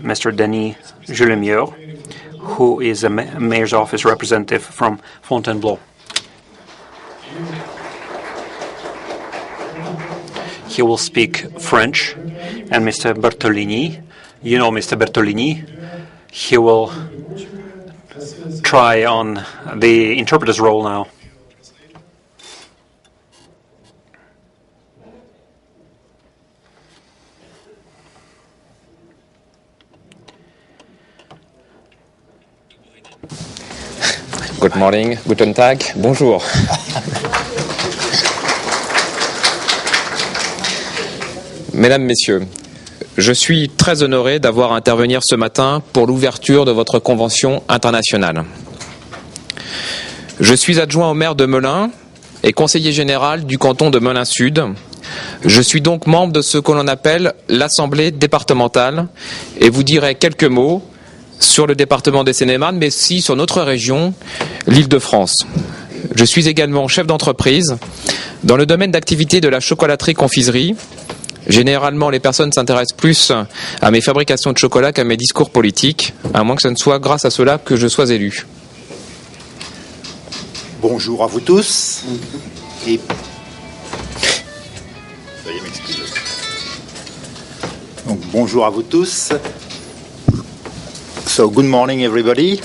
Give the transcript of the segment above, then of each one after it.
Mr. Denis Julemier, who is a mayor's office representative from Fontainebleau. He will speak French, and Mr. Bertolini, you know Mr. Bertolini, he will try on the interpreter's role now. Good morning, guten Tag, bonjour. Mesdames, Messieurs, je suis très honoré d'avoir à intervenir ce matin pour l'ouverture de votre convention internationale. Je suis adjoint au maire de Melun et conseiller général du canton de Melun-Sud. Je suis donc membre de ce que l'on appelle l'Assemblée départementale et vous dirai quelques mots sur le département des Seine-et-Marne, mais aussi sur notre région, l'Île-de-France. Je suis également chef d'entreprise dans le domaine d'activité de la chocolaterie-confiserie. Généralement, les personnes s'intéressent plus à mes fabrications de chocolat qu'à mes discours politiques, à moins que ce ne soit grâce à cela que je sois élu. Bonjour à vous tous. Et... Donc, bonjour à vous tous. So, good morning, everybody.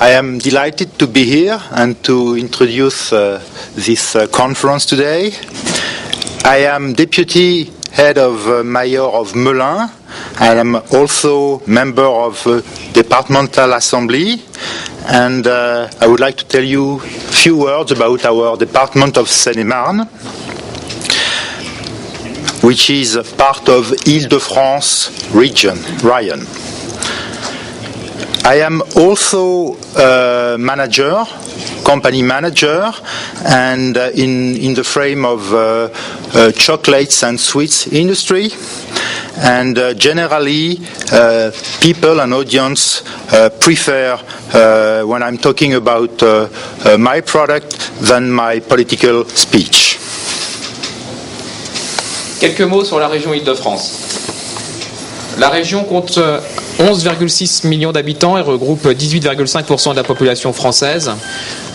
I am delighted to be here and to introduce this conference today. I am Deputy Head of Mayor of Melun. I am also member of Departmental Assembly. And I would like to tell you a few words about our Department of Seine-et-Marne, which is part of Île-de-France region. I am also a manager, company manager, and in the frame of chocolates and sweets industry. And generally, people and audience prefer when I'm talking about my product than my political speech. Quelques mots sur la région Île-de-France. La région compte 11,6 millions d'habitants et regroupe 18,5% de la population française.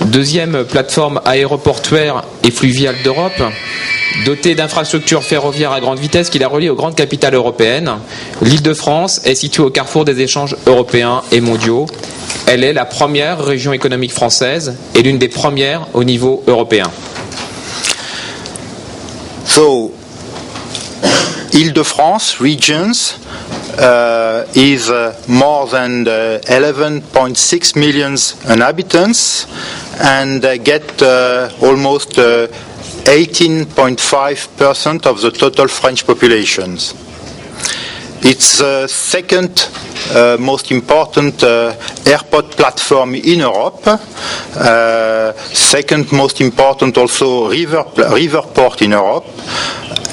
Deuxième plateforme aéroportuaire et fluviale d'Europe, dotée d'infrastructures ferroviaires à grande vitesse qui la relient aux grandes capitales européennes. L'Île-de-France est située au carrefour des échanges européens et mondiaux. Elle est la première région économique française et l'une des premières au niveau européen. So, Île-de-France regions is more than 11.6 million inhabitants and get almost 18.5% of the total French populations. It's the second most important airport platform in Europe, second most important also river port in Europe,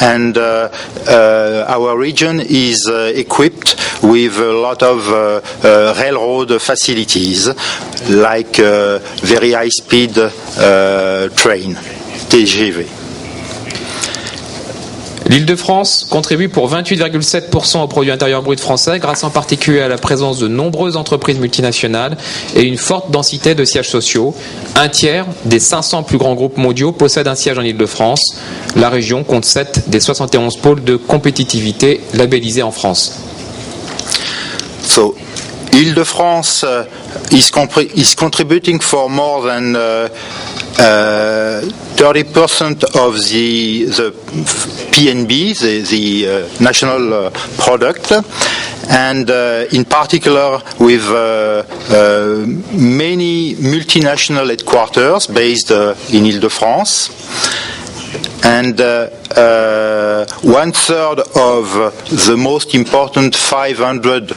and our region is equipped with a lot of railroad facilities, like very high-speed train, TGV. L'Île-de-France contribue pour 28,7% au produit intérieur brut français grâce en particulier à la présence de nombreuses entreprises multinationales et une forte densité de sièges sociaux. Un tiers des 500 plus grands groupes mondiaux possèdent un siège en Île-de-France. La région compte 7 des 71 pôles de compétitivité labellisés en France. So, Île-de-France is contributing for more than 30% of the PNB, the national product, and in particular with many multinational headquarters based in Île-de-France. And 1/3 of the most important 500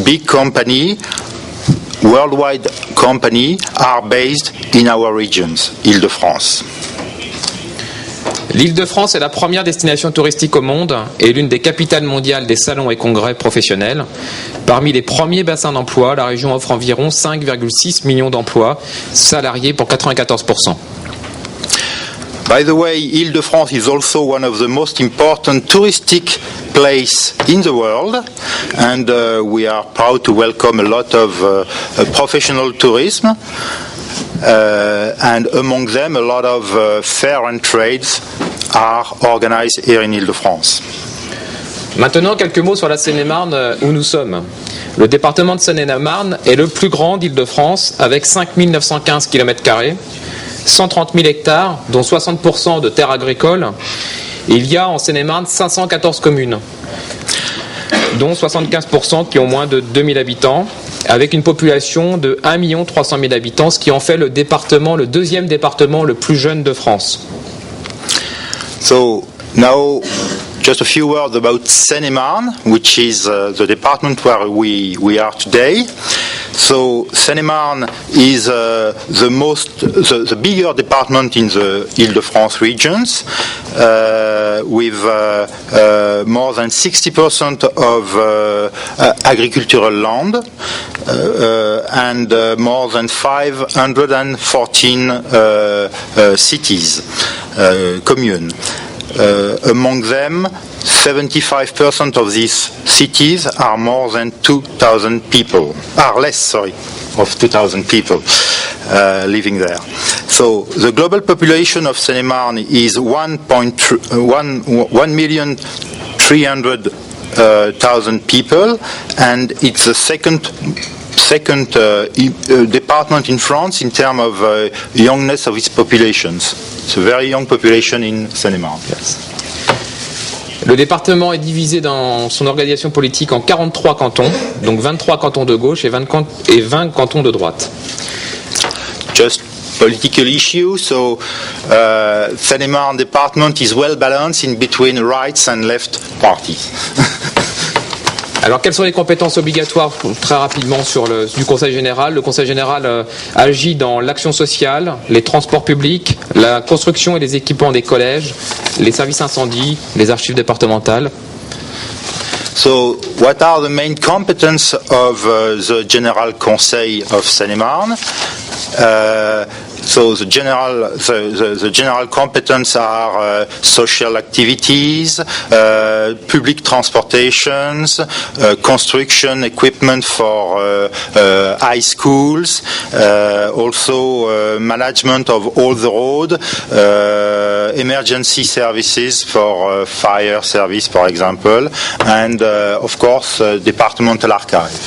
big company, worldwide company, are based in our regions, Île-de-France. L'Île-de-France est la première destination touristique au monde et l'une des capitales mondiales des salons et congrès professionnels. Parmi les premiers bassins d'emploi, la région offre environ 5,6 millions d'emplois salariés pour 94%. By the way, Île-de-France is also one of the most important touristic places in the world, and we are proud to welcome a lot of professional tourism, and among them a lot of fairs and trades are organized here in Île-de-France. Maintenant, quelques mots sur la Seine-et-Marne où nous sommes. Le département de Seine-et-Marne est le plus grand d'Île-de-France avec 5 915 km², 130 000 hectares, dont 60% de terres agricoles. Il y a en Seine-et-Marne 514 communes, dont 75% qui ont moins de 2000 habitants, avec une population de 1 300 000 habitants, ce qui en fait le deuxième département le plus jeune de France. So now, just a few words about Seine-et-Marne, which is the department where we are today. So Seine-et-Marne is the bigger department in the Île-de-France regions, with more than 60% of agricultural land and more than 514 cities, communes. Among them, 75% of these cities are more than 2,000 people, are less, sorry, of 2,000 people living there. So the global population of Seine-et-Marne is 1,300,000 people, and it's the second department in France in terms of youngness of its populations. It's a very young population in Seine-et-Marne. Yes. Le département est divisé dans son organisation politique en 43 cantons, donc 23 cantons de gauche et 20 cantons de droite. Just political issue, so Seine-et-Marne department is well balanced in between rights and left parties. Alors, quelles sont les compétences obligatoires très rapidement du Conseil général? Le Conseil général agit dans l'action sociale, les transports publics, la construction et les équipements des collèges, les services incendies, les archives départementales. So, what are the main competences of the General Conseil of Seine-et-Marne? So the general competence are social activities, public transportations, construction equipment for high schools, also management of all the road, emergency services for fire service, for example, and of course departmental archive.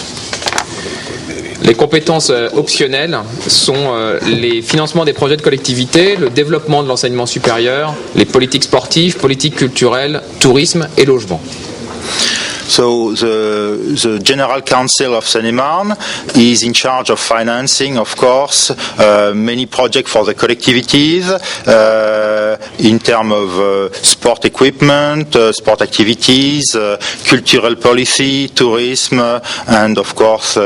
Les compétences optionnelles sont les financements des projets de collectivité, le développement de l'enseignement supérieur, les politiques sportives, politiques culturelles, tourisme et logement. So the General Council of Seine-et-Marne is in charge of financing, of course, many projects for the collectivities in terms of sport equipment, sport activities, cultural policy, tourism, and of course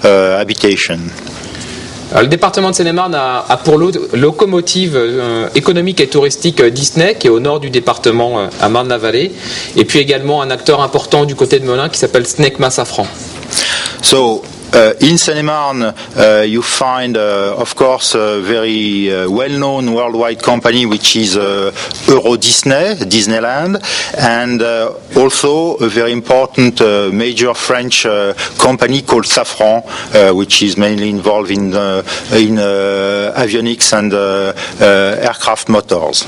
habitation. Le département de Seine-et-Marne a pour locomotive économique et touristique Disney, qui est au nord du département à Marne-la-Vallée, et puis également un acteur important du côté de Melun qui s'appelle Snecma Safran. So, in Seine-et-Marne, you find, of course, a very well-known worldwide company, which is Euro Disney, Disneyland, and also a very important major French company called Safran, which is mainly involved in avionics and aircraft motors.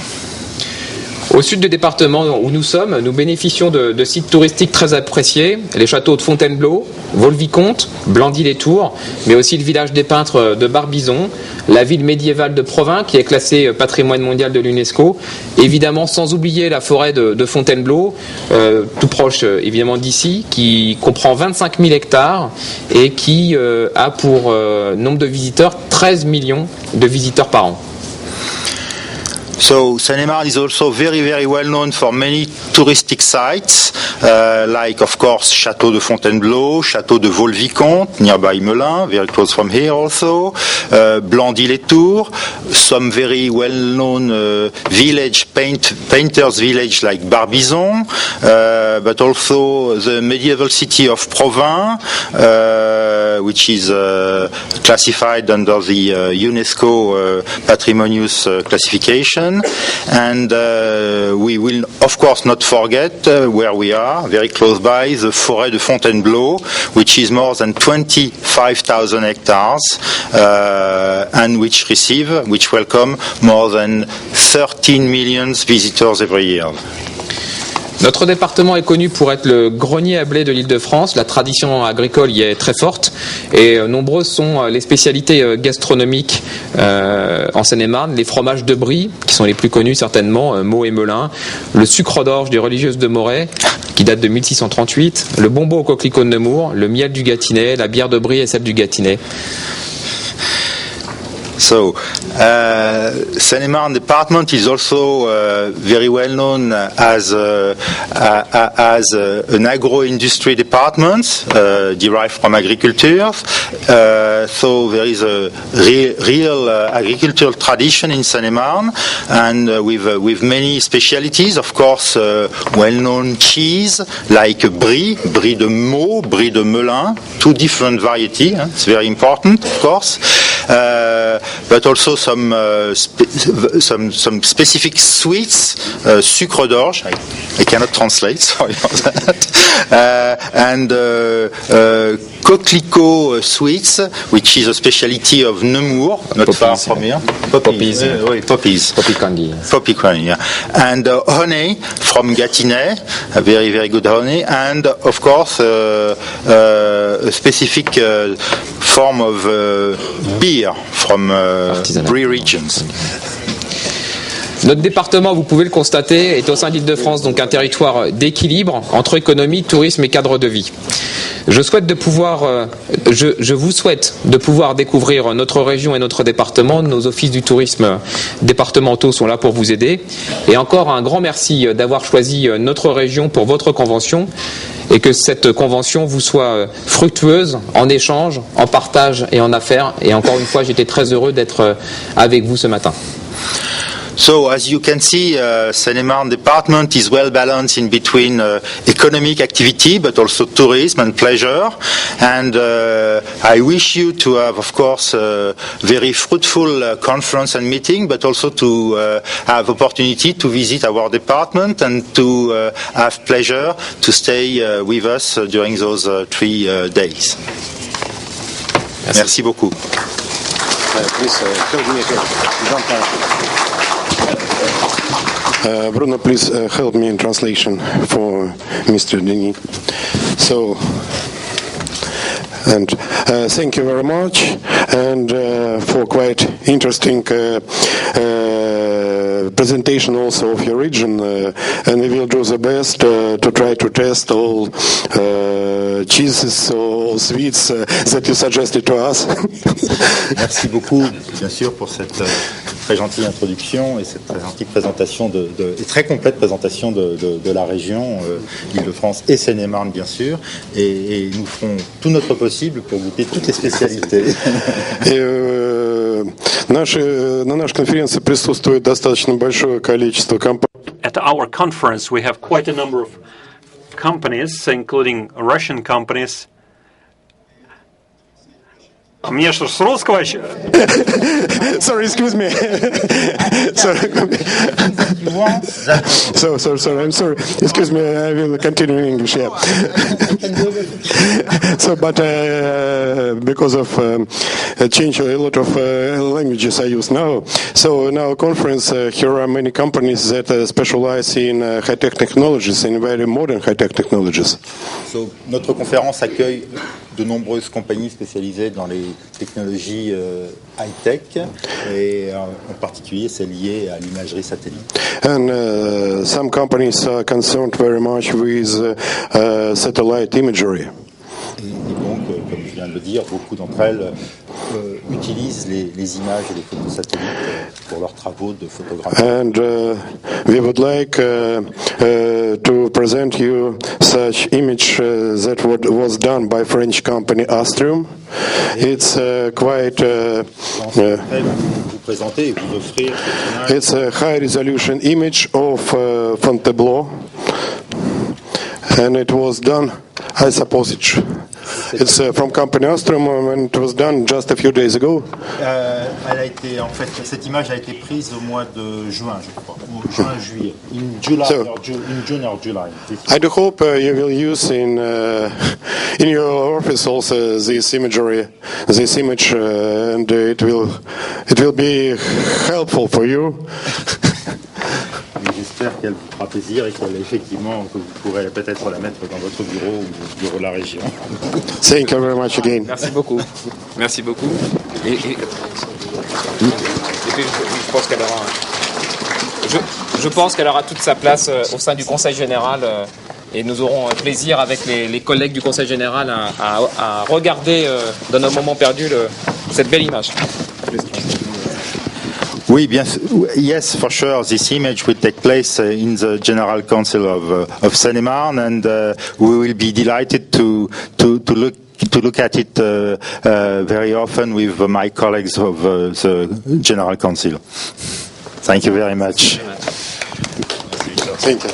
Au sud du département où nous sommes, nous bénéficions de sites touristiques très appréciés, les châteaux de Fontainebleau, Vaux-le-Vicomte, Blandy-les-Tours, mais aussi le village des peintres de Barbizon, la ville médiévale de Provins qui est classée patrimoine mondial de l'UNESCO, évidemment sans oublier la forêt de Fontainebleau, tout proche évidemment d'ici, qui comprend 25 000 hectares et qui a pour nombre de visiteurs 13 millions de visiteurs par an. So Seine-et-Marne is also very, very well known for many touristic sites, like of course Château de Fontainebleau, Château de Vaux-le-Vicomte, nearby Melun, very close from here also, Blandy-les-Tours, some very well-known village, painters village like Barbizon, but also the medieval city of Provins, which is classified under the UNESCO Patrimonius classification. And we will, of course, not forget where we are, very close by, the Forêt de Fontainebleau, which is more than 25,000 hectares, and which welcome more than 13 million visitors every year. Notre département est connu pour être le grenier à blé de l'Île-de-France. La tradition agricole y est très forte et nombreuses sont les spécialités gastronomiques en Seine-et-Marne. Les fromages de Brie, qui sont les plus connus certainement, Meaux et Melun, le sucre d'orge des religieuses de Moret, qui date de 1638, le bonbon au coquelicot de Nemours, le miel du Gâtinais, la bière de Brie et celle du Gâtinais. So, Seine-et-Marne department is also very well known as an agro-industry department derived from agriculture. So there is a real agricultural tradition in Seine-et-Marne, and with many specialities. Of course, well-known cheese like Brie de Meaux, Brie de Melun, two different varieties. It's very important, of course. But also some specific sweets, sucre d'orge. I cannot translate, sorry for that. And coquelicot sweets, which is a specialty of Nemours, not poppies, far from here. Poppies. Poppies. Poppy candy. Poppy candy, yeah. And honey from Gâtinais, a very, very good honey. And, of course, a specific form of beer from Brie regions. Notre département, vous pouvez le constater, est au sein de l'Île-de-France, donc un territoire d'équilibre entre économie, tourisme et cadre de vie. Je vous souhaite de pouvoir découvrir notre région et notre département. Nos offices du tourisme départementaux sont là pour vous aider. Et encore un grand merci d'avoir choisi notre région pour votre convention et que cette convention vous soit fructueuse en échange, en partage et en affaires. Et encore une fois, j'étais très heureux d'être avec vous ce matin. So, as you can see, Seine-et-Marne department is well balanced in between economic activity, but also tourism and pleasure. And I wish you to have, of course, a very fruitful conference and meeting, but also to have opportunity to visit our department and to have pleasure to stay with us during those 3 days. Merci beaucoup. Bruno, please help me in translation for Mr. Denis. So, and thank you very much, and for quite interesting presentation also of your region, and we will do the best to try to test all cheeses or sweets that you suggested to us. Merci beaucoup, bien sûr, pour cette très gentille introduction et cette très gentille présentation et très complète présentation de la région, Île-de-France et Seine-et-Marne, bien sûr. Et nous ferons tout notre possible pour goûter toutes les spécialités. На нашей конференции присутствует достаточно большое количество компаний. At our conference, we have quite a number of companies, including Russian companies. Мне что, с русского еще? Sorry, excuse me. Sorry, I'm sorry. Excuse me, I will continue in English, yeah. So, but because of change a lot of languages I use now. So in our conference, here are many companies that specialize in high-tech technologies, in very modern high-tech technologies. So, notre conférence accueille de nombreuses compagnies spécialisées dans les technologies high-tech et en particulier celles liées à l'imagerie satellite. And some companies are concerned very much with satellite imagery. Et donc, comme je viens de le dire, beaucoup d'entre elles utilisent les images et les photos satellites pour leurs travaux de photographie. And we would like to present you such image that was done by French company Astrium. It's quite vous présenter et vous offrir it's a high resolution image of Fontainebleau, and it was done, I suppose It's from company Ostrom and it was done just a few days ago. En fait, cette image a été prise au mois de juin, je crois, ou juin-juillet. In June or July. I do hope you will use in your office also this imagery, this image, and it will be helpful for you. J'espère qu'elle vous fera plaisir et qu'effectivement que vous pourrez peut-être la mettre dans votre bureau ou au bureau de la région. Thank you very much again. Merci beaucoup. Merci beaucoup. Et puis, je pense qu'elle aura. Je pense qu'elle aura toute sa place au sein du Conseil général et nous aurons plaisir avec les collègues du Conseil général à regarder dans nos moments perdus cette belle image. Oui, bien, yes, for sure. This image will take place in the General Council of Seine-et-Marne, and we will be delighted to look at it very often with my colleagues of the General Council. Thank you very much. Thank you.